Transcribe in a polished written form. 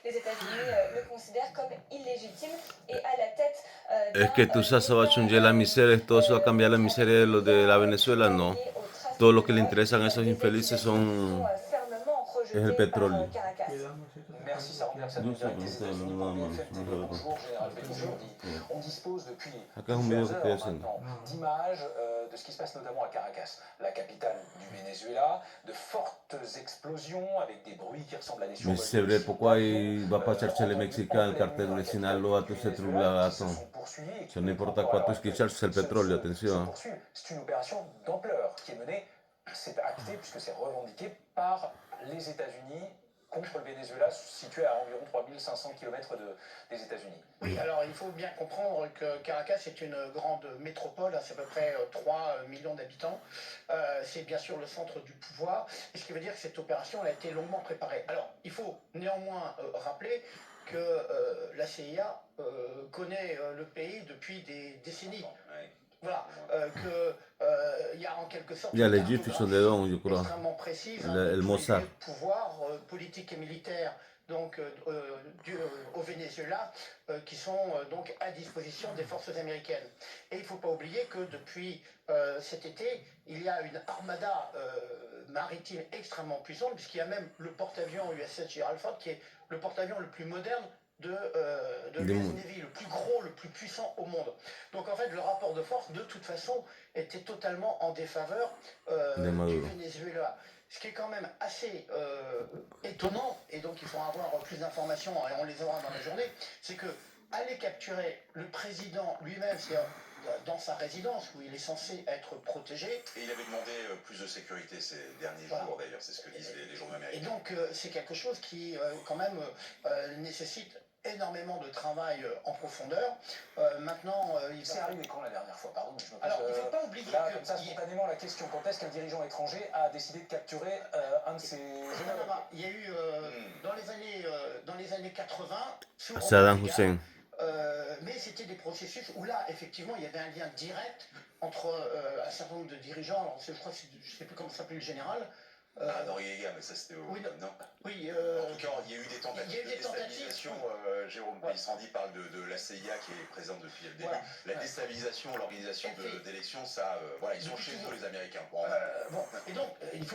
les États-Unis le considèrent comme illégitime et à la tête Es que tú d'un sabes, État la miseria, todo eso va a cambiar la avec miseria des de los de la milliards de Venezuela, dollars no. liés au trafic Todo de lo que le drogue, interesan a esos des infelices accusations qui sont fermement es el rejetées par petróleo. Caracas. Merci Sarah Anderson, Yo en sé, direct pero no des estoy États-Unis hablando pour nada malo. BFM No TV. sé lo Bonjour, Général Bellizourdi. que- On dispose depuis Acá es un video plusieurs que estoy heures haciendo. maintenant d'images de ce qui se passe notamment à Caracas, la capitale du Venezuela, de fortes explosions avec des bruits qui ressemblent à des Mi survols se bre poco d'avions ahí va a pasarse entendus en Mexica, el pleine cartel nuit dans de la capitale Sinaloa, todo du ese Venezuela qui se gato. sont poursuivis et qui Eso no peut-être importa encore à l'heure cuánto actuelle esquicharse el petróleo, se atención. poursuivent. C'est une opération d'ampleur qui est menée, c'est acté puisque c'est revendiqué par les États-Unis contre le Venezuela, situé à environ 3500 km des États-Unis. Oui, alors il faut bien comprendre que Caracas est une grande métropole, c'est à peu près 3 millions d'habitants. C'est bien sûr le centre du pouvoir, et ce qui veut dire que cette opération elle a été longuement préparée. Alors, il faut néanmoins rappeler que la CIA connaît le pays depuis des décennies. Voilà, qu'il y a en quelque sorte Ya une le Jeffrey son de cartographie Don, yo creo. extrêmement précise El de tous les Mossad. lieux de pouvoir politique et militaire donc, au Venezuela qui sont donc à disposition des forces américaines. Et il ne faut pas oublier que depuis cet été, il y a une armada maritime extrêmement puissante, puisqu'il y a même le porte-avions USS Gerald Ford, qui est le porte-avions le plus moderne de l'US Navy, le plus gros, le plus puissant au monde. Donc en fait, le rapport de force, de toute façon, était totalement en défaveur du Venezuela. Ce qui est quand même assez étonnant, et donc il faudra avoir plus d'informations, et on les aura dans la journée, c'est que aller capturer le président lui-même, c'est-à-dire dans sa résidence où il est censé être protégé. Et il avait demandé plus de sécurité ces derniers jours d'ailleurs, c'est ce que disent les journaux américains. Et donc c'est quelque chose qui quand même nécessite énormément de travail en profondeur. Maintenant, C'est arrivé quand la dernière fois, pardon, mais je me pose, alors, il ne faut pas oublier là, que comme ça, spontanément, la question, quand est-ce qu'un dirigeant étranger a décidé de capturer un de ses généraux? il y a eu dans les années 80 sous Saddam Reagan, Hussein. mais c'était des processus où là, effectivement, il y avait un lien direct entre un certain nombre de dirigeants. Alors, je crois, je ne sais plus comment s'appelait le général. Noriega, mais ça c'était au... Oui, non. Oui, en tout cas, il y a eu des tentatives il y a eu des de déstabilisation. Jérôme Pellistrandi parle de la CIA qui est présente depuis le début. Voilà. La déstabilisation, l'organisation d'élections, ça, voilà, ils sont chez eux les Américains. Bon, et donc, il faut